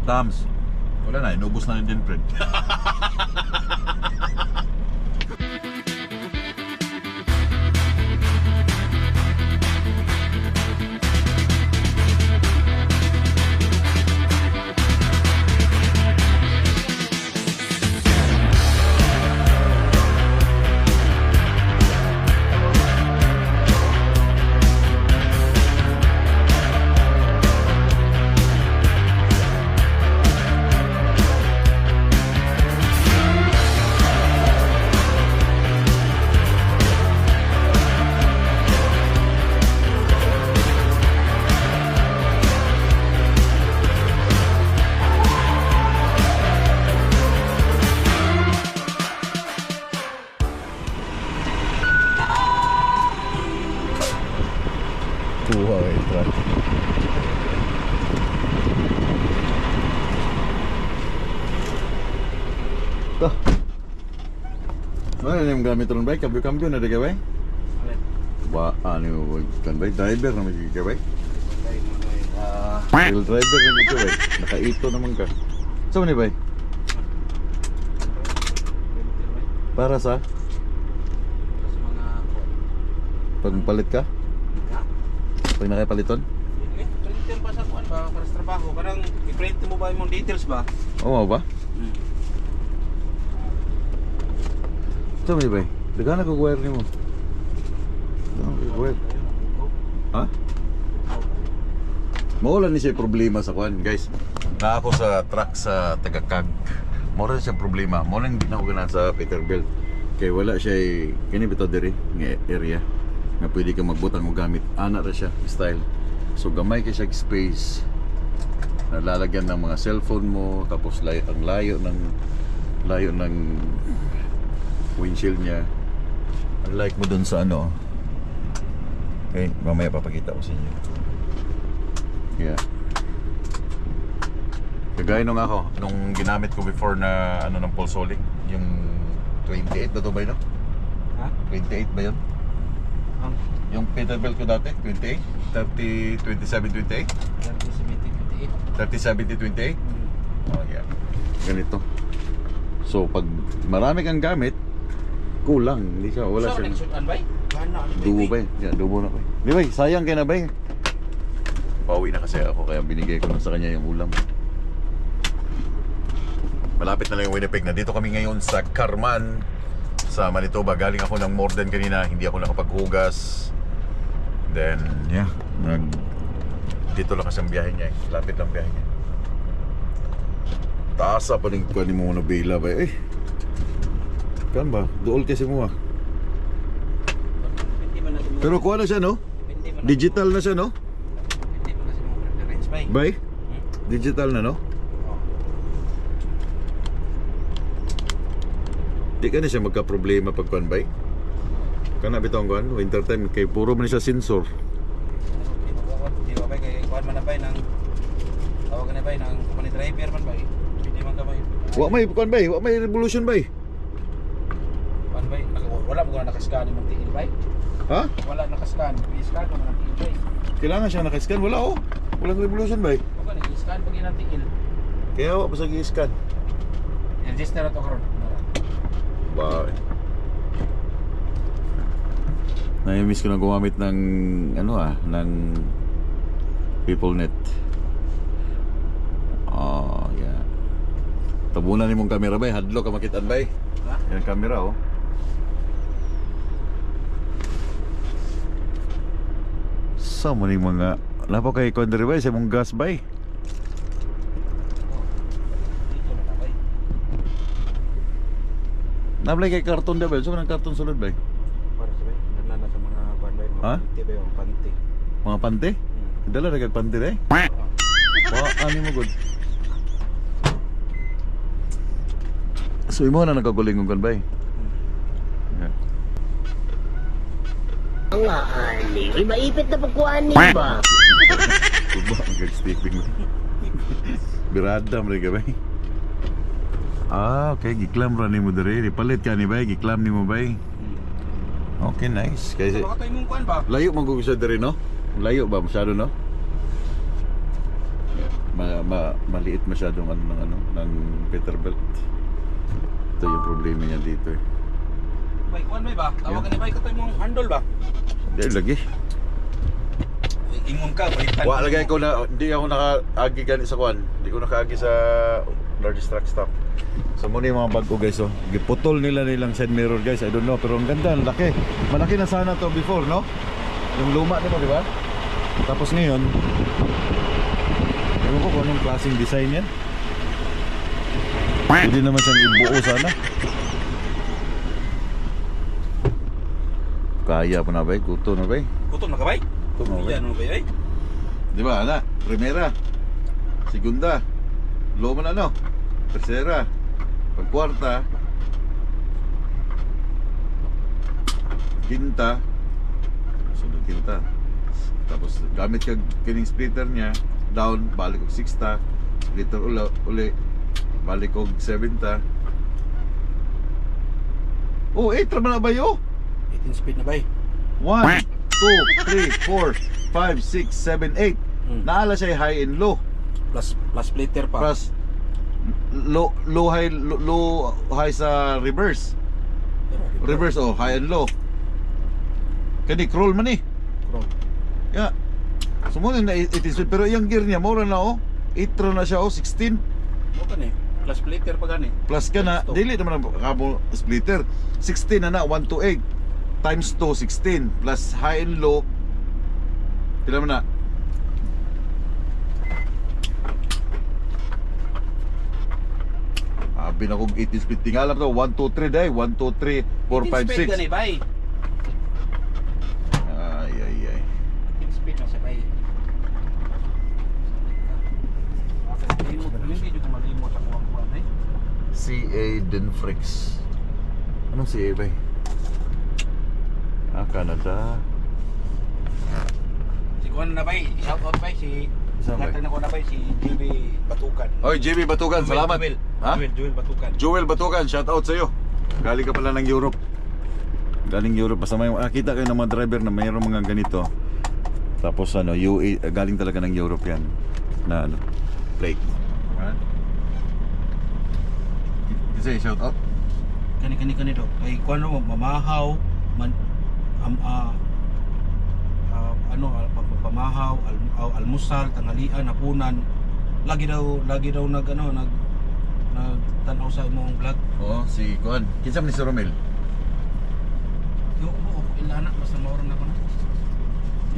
Tams. Wala na, inubos na din, Fred. Kuha yung truck. Ito. Ano yung gamit ron ba? Kambyo-kambyo na di ka ba? Ba, ano kan ba? Driver na magiging ka ba? Real driver na magiging ka ba? Nakaito naman ka. Saan ni ba? Para sa? Pagpalit ka? Pag nakapaliton? Printin pa sa kuan ba para sa trabaho. Parang i-print mo ba yung details ba? Oo ba? Ito mo ba? Dagan ako wire ni mo. Wire. Ha? Mawala ni siya problema sa kuan, guys. Na ako sa truck sa Tagakag. Mawala siya problema. Mawala hindi na ako ganahan sa Peterbilt. Kaya wala siya kini bitaw diri nga area nga pwede ka magbutang o gamit. Ana ra siya style. So gamay kay siya space. Nalalagyan ng mga cellphone mo, tapos ang layo ng windshield niya. Unlike mo dun sa ano. Okay, mamaya papakita ko sa inyo. Yeah. Kagaya nung ginamit ko before na ano ng Pulsolic, yung 28 ba to ba yun? Ha? 28 ba yun? Yung Peterbilt ko dati, 28, 30, 27, 28, 30, 70, 28. Oh yeah, ganito. So pag marami kang gamit, kulang, hindi ka, wala So, siyang nagsudan ba? dubo ba eh? Yeah, dubo na ba eh? Di ba, sayang kaya na ba eh? Pauwi na kasi ako, kaya binigay ko na sa kanya yung ulam. Malapit na lang yung Winnipeg. Nandito kami ngayon sa Carman, sa Manitoba. Galing ako ng Morden kanina, hindi ako nakapaghugas. Then, yeah, dito lang kasi ang biyahe niya eh. Lapit lang biyahe niya. Taasa pa rin ko ni mo na bila ba eh. Kan ba? Duol kasi mo ah. Pero kuha na siya no? Digital na siya no? Hindi mo kasi mga preference ba? Bay? Digital na no? Di ka na siya magka-problema pag kuhan bay? Kana bitaw ang kuhan, winter time kay puro man siya sensor. Di ba ba kay kuan man na ba nang tawag na ba nang company driver man ba? Hindi man ka ba? Wa may kuhan bay, wa may revolution bay. Kuan ba? Wala mo na nakascan mo tingin ba? Ha? Wala nakascan, i-scan mo na tingin ba? Kailangan siya naka-scan, wala oh. Walang revolution bay. O kan i-scan pag inatingin. Kaya wa pa sa gi-scan. I-register ato karon. Ba. Na-miss ko na gumamit ng ng PeopleNet. Oh, yeah. Tabunan ni mong camera bay, hadlo ka makitaan bay. Ha? Yan ang camera oh. Sa mo ning mga lapo kay Condre bay sa mong gas bay. Dito na bay. Nablay kay karton da bay, so nang karton sulod bay. Para sa bay, na sa mga kuan bay, mga Ha? panty ba yung panty. Mga pante? Dala ra kay pante day. Wa ani mo good. So imo na nagaguling kon bay. Yeah. Nga ani, maipit na pagkuhan ni ba? Kuba ang gag-stepping mo. Birada mo rin ka ba? Ah, okay. Giklam ra ni mo dere. Palit ka ni ba? Giklam ni mo ba? Okay, nice. Kasi Baka tayo mong kuan ba? layo magugusad dere no? Layo ba masyado no? maliit masyadong ng Peterbilt. Ito yung problema niya dito eh. Bay, kuan bay ba? Tawagan ni bay katoy mong handle ba? Hindi lagi. Ingon ka, balitan. Wa lagay ko na, hindi ako nakaagi gani sa kuan. Hindi ko nakaagi sa largest truck stop. So muna yung mga bago guys, oh. Giputol nilang side mirror guys. I don't know, pero ang ganda, ang laki. Malaki na sana to before, no? Yung luma nito, di ba? Tapos ngayon, ewan ko kung anong klaseng design yan. Hindi naman siyang ibuo sana. Kaya pa na ba? Kuto na ba? Kutom na ka bay? Kuto na ba? Yan mo bay ay. Di ba, ana? Primera, segunda, loma na ano? Tercera, pagkwarta, quinta, sunod quinta. Tapos gamit ka kining splitter niya, down, balik og sixta, splitter uli, balik og seventh. Oh, 8 naman na ba yun? 18 speed na bay. 1, 2, 3, 4, 5, 6, 7, 8. Naala siya high and low. Plus splitter pa. Plus low high sa reverse. Reverse oh, high and low. Kani crawl man eh. Crawl. Yeah. Sumunod na 18 speed pero yung gear niya mura na oh. 8 na siya oh, 16. Mo kan eh. Plus splitter pa gani. Plus ka na, dili naman ang kamo splitter. 16 na 1 to 8 times 2 16 plus high and low. Pila man na? Abi na kong 18 speed. Tingala to 1 2 3 day, 1 2 3 4 5 speed 6. gani bay. Ay. 18 speed na sa bay. Hindi ko malimot sa kuha ay. CA Denfrix. Anong CA ba? Canada. Si kuan na bay, shout out bay si Saan bay? Gatag na ko na bay si JB Batukan. Oy, JB Batukan, salamat. Ha? Joel Batukan. Joel Batukan, shout out sa iyo. Galing ka pala ng Europe. Galing Europe, basta may kita kayo ng mga driver na mayroong mga ganito. Tapos UA, galing talaga ng Europe yan. Na plate. Ha? Say shout out. Kani do. Ay kuan mo mamahaw man pamahaw, almusal, tanghalian, hapunan. Lagi daw nag tanaw sa imong vlog. Oo, si Kuan. Kinsa man ni si Romel? Yo, ilana basta maoran na ko na.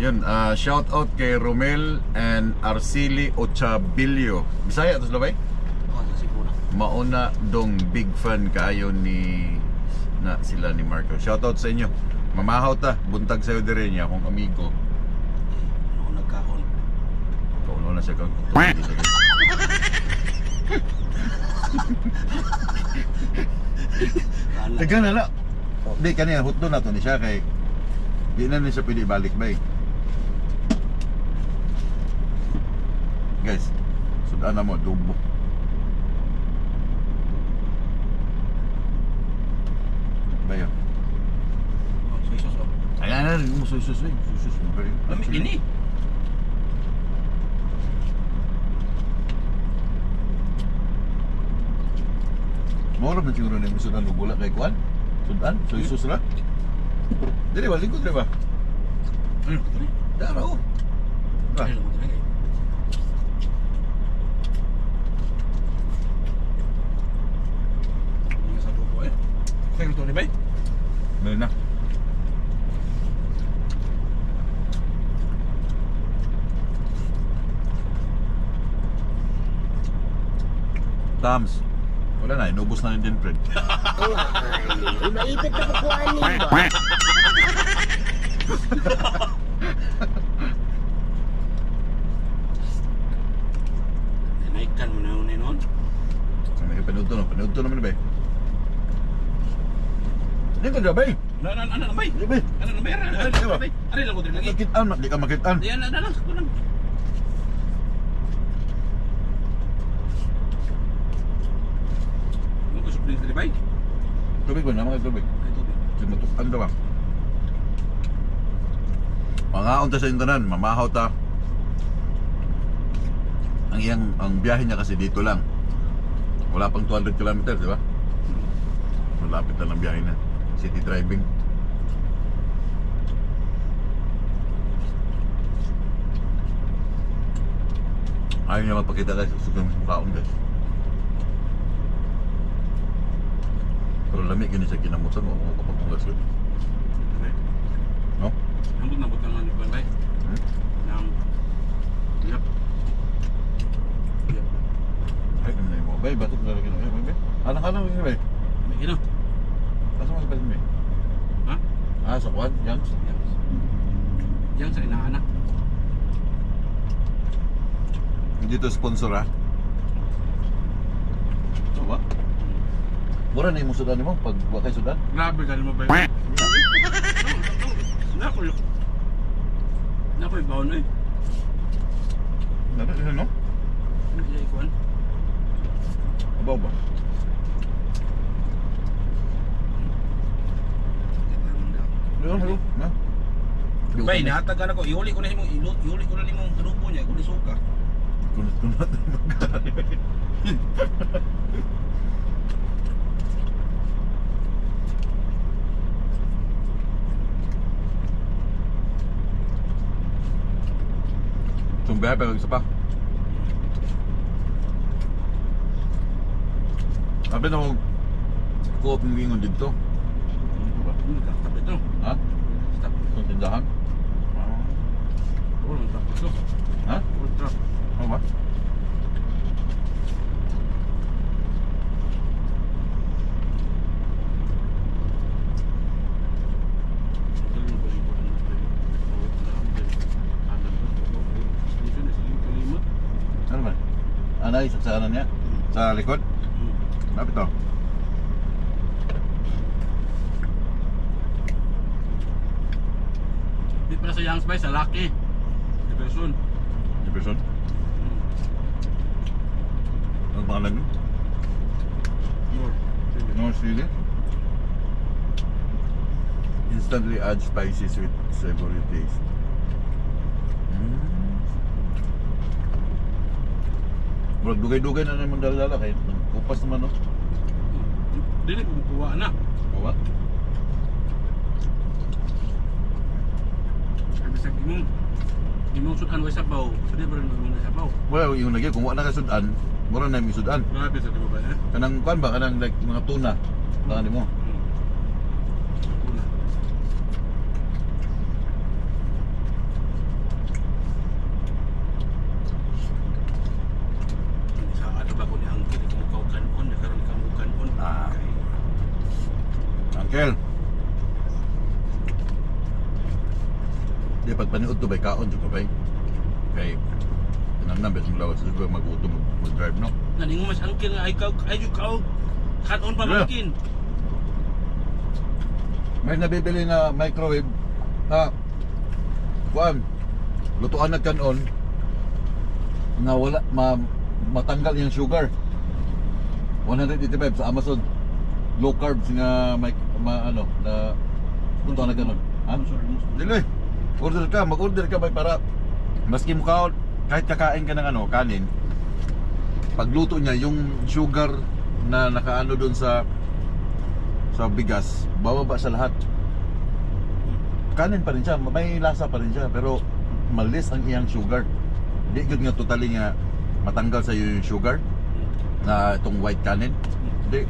Yun, shout out kay Romel and Arceli Ochabilio. Bisaya to sila ba? Sa Cebu na. Mauna dong big fan kaayo ni na sila ni Marco. Shout out sa inyo. Mamahaw ta, buntag sayo dire niya akong amigo. Ano nagkaon? Kauno na siya kag. Taga na. Di kanina hutdo na to ni siya kay di na ni siya pwede balik ba eh. Guys, sudan na mo dubo. Bayo. Suisos oh. Ayan na, susus. Lami ini. Moro na siguro na yung sudan lubula kay Kuan. Sudan, susus na. Dili ba, lingkod na ba? Dara o. Ba? Kaya ito ni bay? Meron na. Tams. Wala na, inubos na din, friend. Ay, maipit na pagkuhan niyo ba? Naikkan mo na yun noon. May panudto naman ba? Hindi ka dyan ba? Ano na bay? Hindi ba? Ano na bay? Ano lang ko din lagi? Makitaan, di ka makitaan. Yan na lang. Mo ko supling sa bay? Tubig ba? Naman ka tubig. Ay tubig. Sinutukan ka ba? Mga unta sa intanan, mamahaw ta. ang biyahe niya kasi dito lang. Wala pang 200 kilometers, di ba? Malapit na lang biyahe na. City driving. Ayaw niya magpakita guys, gusto kong mukhaon guys. Pero lamig yun siya kinamutan mo, kapag mong yun. No? Nambut naman ni Kuan bay. Nang yep. Yep. Ay, ano na yung mga bay, batok na lagi na. Ay, bay. Anak-anak yun bay. May ino. Asa mo ba bay? Ha? Ah, sa Kwan, Yang. Yang sa inaanak. Hindi to sponsor ha? Ito ba? Mura na yung sudan mo pag wakay sudan? Grabe ka mo bay. Nako yun. Nako yung baon eh. Dapat yun no? Ano sila ikuan? Abaw ba? Hello, hello. Na? Bay, nahatagan ako. Iuli ko na nimong trupo niya. Kung isuka. Kunat-kunat na magkari. Sumbihay pa isa pa. Sabi na kong co-op ng gingon dito. Stop ito. Ha? Stop. Itong tindahan? Oh, stop ito. Ha? Stop. Ano ba? Ano ba? Anay, sa ano niya? Sa likod? Lapit to. Di pala sa Youngs bay, sa Lucky. Di person. Di person? Ang pangalan nyo? More. No chili? Instantly add spicy, sweet, savory taste. Bro, dugay-dugay na naman dala-dala kahit kupas naman, no? Dili ko kuha na. O ba? Sabi sa imong sudan way sabaw. Pwede ba rin muna sabaw? Well, yung lagi, kung wala na ka sudan, mura na yung sudan. Grabe sa di ba eh? Kanang kuan ba? Kanang like mga tuna. Tangan mo. Una. Sa ano ba ko ni Angkil, kung ikaw kanon, nakaroon ka mo kanon. Ah. Uncle. Di pag paniud to bay kaon jud ka bay. Kay nanam bet mulawas jud mag-auto mag-drive no. Naning mas Angkil nga ikaw kanon pa Yeah. makin. May nabibili na microwave na kuan lutuan na kanon nga wala matanggal yung sugar. 185 sa Amazon. Low carbs nga ano na lutuan na kanon. Ha? Dili. Order ka, mag-order ka bay para maski mo kaon kahit kakain ka ng ano, kanin. Pagluto niya yung sugar na nakaano doon sa bigas, bababa sa lahat. Kanin pa rin siya, may lasa pa rin siya, pero malis ang iyang sugar. Hindi good nga totally nga matanggal sa iyo yung sugar na itong white kanin. Hindi.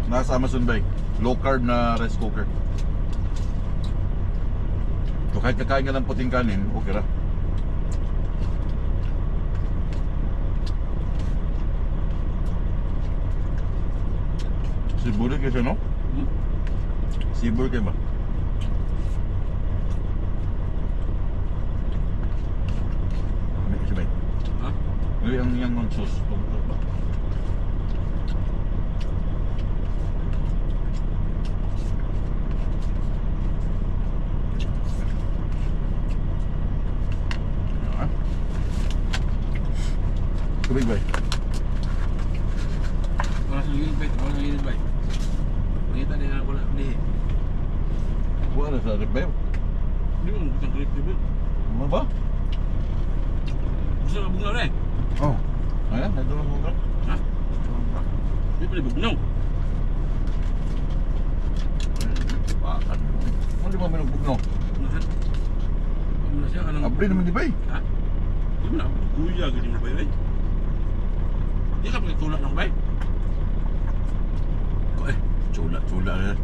Nasa Amazon ba? Low carb na rice cooker. So kahit kakain ka ng puting kanin, okay ra. Sibur kayo siya, no? Sibur kayo ba? Ano kasi ba? Ha? Yung yung sauce. Tubig ba? Wala sa gilid bay. Nakita din ako wala di. Wala sa rib ba? Di mo butang grip Ano ba? Gusto ka bugnaw na eh. Oh. Ayan, ito lang muna. Ha? Di pala bugnaw. Bakit? Ano di ba may nagbugnaw? Nahan. Ano na siya? Anong... Abri naman di ba eh? Ha? Di mo na. Kuya, ganyan mo ba yun eh? Di ka pagkatulak ng bay? Ko eh. Chula na.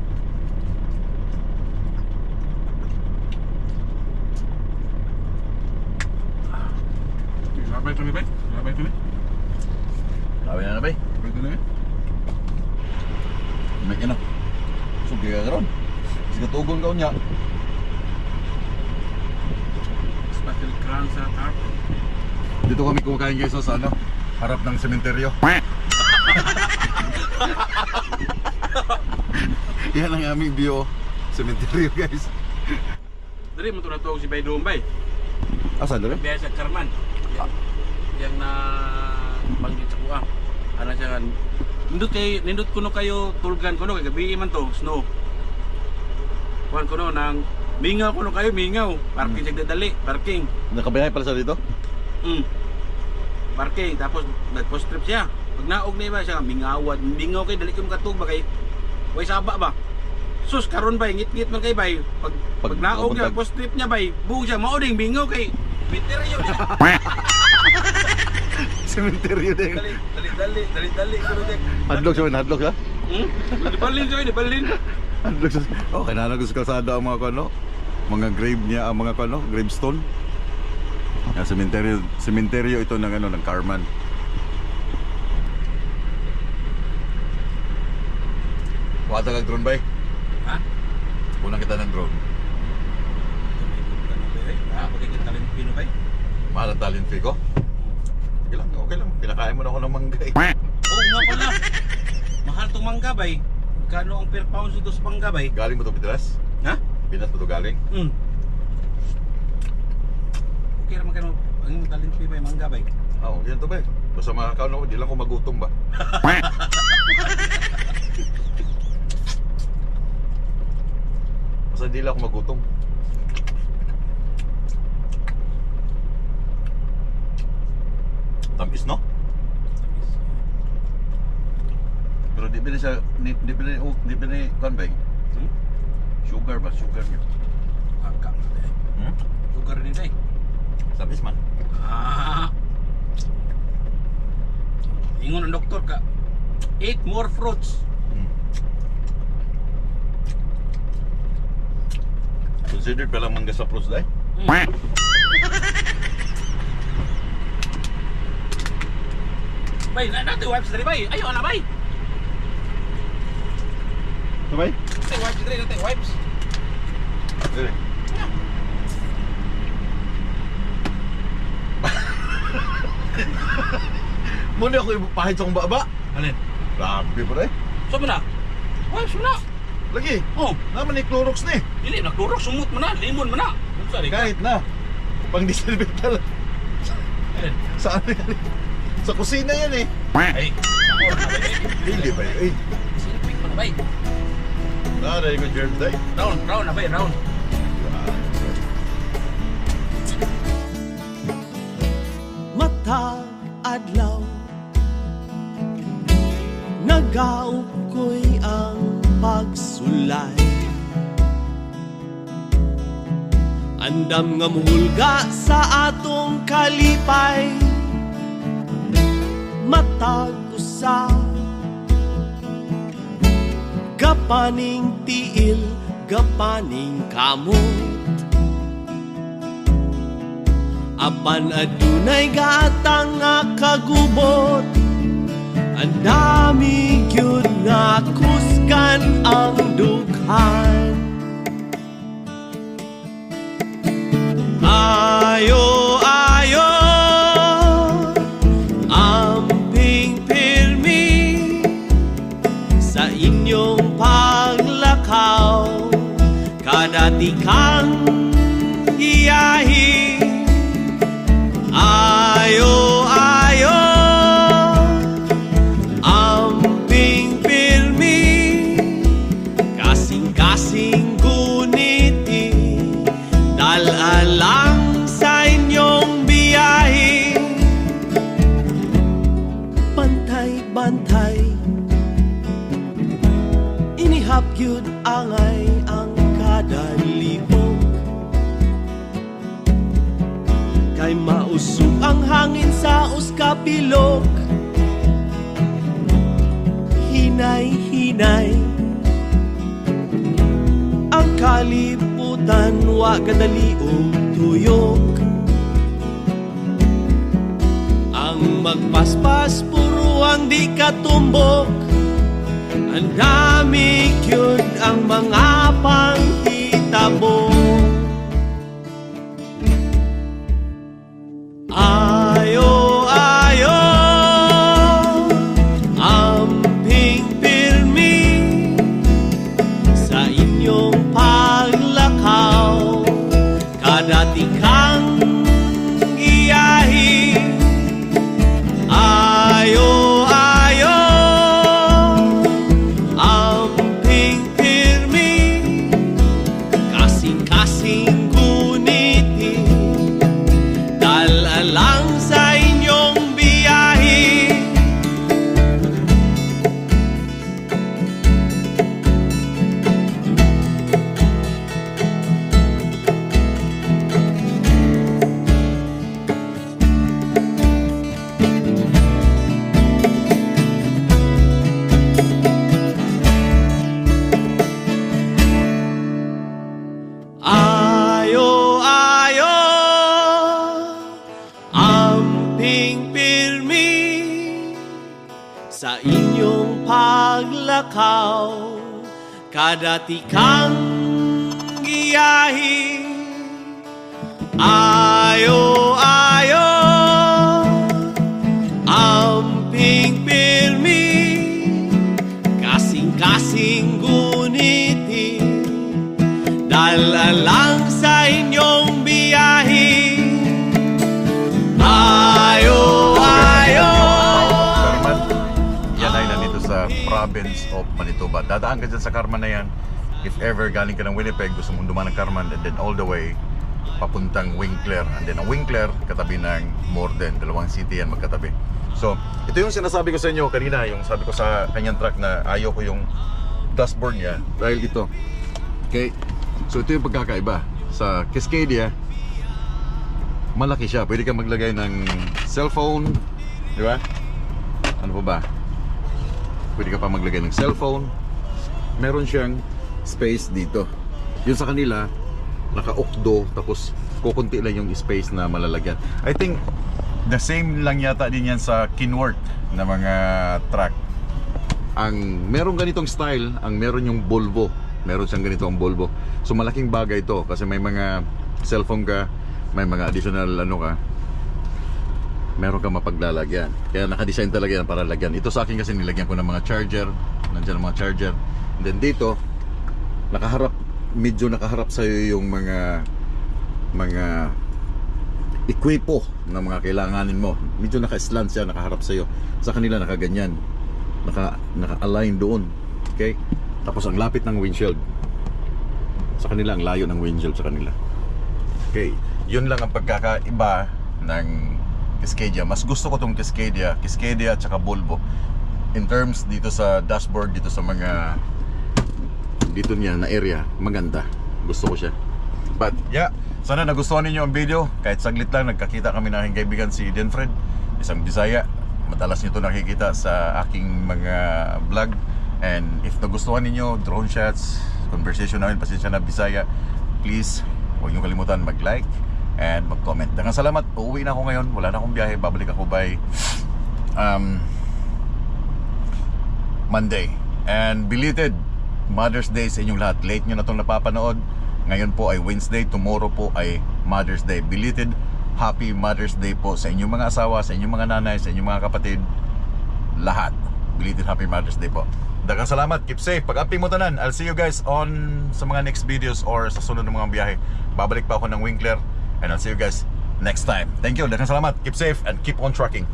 Labay kami bay? Labay kami? Sabi na na ba eh? Labay kami? May ka na. Sugi ka ron. Sige tugon ka niya. Special crown sa tarp. Dito kami kumakain guys sa ano? Harap ng sementeryo. Yan ang aming view. Sementeryo guys. Dari mo ito natawag si Bay Dombay. Asa dali? Biaya sa Karman. Yang na banggit sa kuha. Ano siya kan? Nindot kuno kayo tulgan kuno kay gabi man to snow. Kuan kuno nang mingaw kuno kayo mingaw. Parking sa dadali, parking. Nakabayay pala sa dito? Parking tapos nag-post trip siya. Pag naog na iba siya mingawad, mingaw kay dali ko makatug ba kay way saba ba. Sus karon bay ngit-ngit man kay bay. Pag naog niya post trip niya bay, buo siya mao ding mingaw kay Biteryo niya. Sementeryo din. Dali kuno din. Hadlok siya, hadlok siya? Dibalin siya, dibalin. Hadlok siya. Oh, kailangan ko sa kalsada ang mga kano. Mga grave niya, ang mga kano, gravestone. Sementeryo ito ng ano, ng Carman. Wata kag drone bay? Ha? Unang kita ng drone. Pagkikita Pino bay? Mahal ang talent fee ko? Okay lang. Pinakain mo na ako ng mangga eh. Oo nga pala. Mahal tong mangga bay. Kano ang per pound dito sa mangga bay? Galing mo to Pinas? Ha? Pinas mo to galing? Okay naman kano ang talent fee bay mangga bay. Oo, yan to ba eh. Basta makakaon ako, di lang ko magutom ba? Basta di lang ako magutom. Tamis no? Pero di pili siya, di pili konbeng. Sugar ba? Sugar niya. Agak. Sugar din bay. Tamis man. Ingon ang doktor ka. Eat more fruits. Considered pa lang mangga sa fruits dahil? Bay, natin wipes dari bay. Ayo na bay. Sabay? Natin wipes dari, natin wipes. Dire. Muna ako ipapahid sa kong baba. Alin? Grabe pa rin. So mo na? Wipes mo na. Lagi, Oh, naman ni Clorox ni. dili nagturok sumut mo na, limon mo na. Sorry ka. Kahit na. Pang disinfectant. Alin? Saan yan? Sa kusina yan eh. Ay. Ako na bay. Hindi ba yun? Silpik mo na bay. Naray ko germ day. Round na bay, round. Matag adlaw nagaog ko'y ang pagsulay andam nga muhulga sa atong kalipay matag usa gapaning tiil gapaning kamot apan adunay gatang nga kagubot ang dami gyud nga kusgan ang dughan ayo ayo amping pirmi sa inyong paglakaw kadati kang hiyahi ayo ayo amping pirmi kasing-kasing Dal-alang sa inyong biyahe, bantay-bantay, inihap yun angay ang kada libog. Kay mausog ang hangin sa uskabilog, hinay-hinay ang kalibutan, wa kadali o tuyok. Ang magpaspas puro ang di katumbok, ang dami yun ang mga panghitabo. Ayo, ayo, amping pirmi sa inyong paglakaw, kadatikang iyahi. Ayo, ayo, amping pirmi, kasing-kasing guniti, dalalang sa inyong biyahe. Ayo, ayo, amping pirmi sa inyong paglakaw, kadatikang giyahi. Ayo, ayo, amping pirmi, kasing-kasing guniti, dalalang sa inyong biyahe. Ayo, ayo. Carman, yan ay nandito sa province of Manitoba. Dadaan ka dyan sa Carman na yan. If ever galing ka ng Winnipeg, gusto mong dumaan ng Carman, and then all the way papuntang Winkler. And then ang Winkler, katabi ng Morden. Dalawang city yan magkatabi. So, ito yung sinasabi ko sa inyo kanina, yung sabi ko sa kanyang truck na ayaw ko yung dashboard niya dahil ito. Okay? So ito yung pagkakaiba. Sa Cascadia, malaki siya. Pwede kang maglagay ng cellphone, di ba? Ano pa ba? Pwede ka pa maglagay ng cellphone. Meron siyang space dito. Yun sa kanila, naka-okdo, tapos kukunti lang yung space na malalagyan. I think the same lang yata din yan sa Kenworth na mga truck. Ang meron ganitong style, ang meron yung Volvo. Meron siyang ganito ang Volvo. So malaking bagay ito kasi may mga cellphone ka, may mga additional ano ka, meron kang mapaglalagyan. Kaya naka-design talaga yan para lagyan. Ito sa akin kasi nilagyan ko ng mga charger. Nandiyan ang mga charger. And then dito, nakaharap, medyo nakaharap sa'yo yung mga ekwipo na mga kailanganin mo. Medyo naka-slant siya, nakaharap sa'yo. Sa kanila nakaganyan, naka-align doon. Okay? Tapos ang lapit ng windshield. Sa kanila, ang layo ng windshield sa kanila. Okay, yun lang ang pagkakaiba ng Cascadia. Mas gusto ko tong Cascadia at saka Volvo. In terms dito sa dashboard, dito sa mga dito niya na area, maganda. Gusto ko siya. But yeah, sana nagustuhan ninyo ang video. Kahit saglit lang, nagkakita kami ng aking kaibigan si Denfred, isang Bisaya. Madalas nyo ito nakikita sa aking mga vlog. And if nagustuhan ninyo, drone shots, conversation namin, pasensya na Bisaya, please, huwag nyo kalimutan mag-like and mag-comment. Daghang salamat. Uuwi na ako ngayon. Wala na akong biyahe. Babalik ako by Monday. And belated Mother's Day sa inyong lahat. Late nyo na itong napapanood. Ngayon po ay Wednesday. Tomorrow po ay Mother's Day. Belated Happy Mother's Day po sa inyong mga asawa, sa inyong mga nanay, sa inyong mga kapatid. Lahat. Belated Happy Mother's Day po. Daghang salamat. Keep safe. Pag-update mo tanan, I'll see you guys on sa mga next videos or sa sunod ng mga biyahe. Babalik pa ako ng Winkler and I'll see you guys next time. Thank you. Daghang salamat. Keep safe and keep on trucking.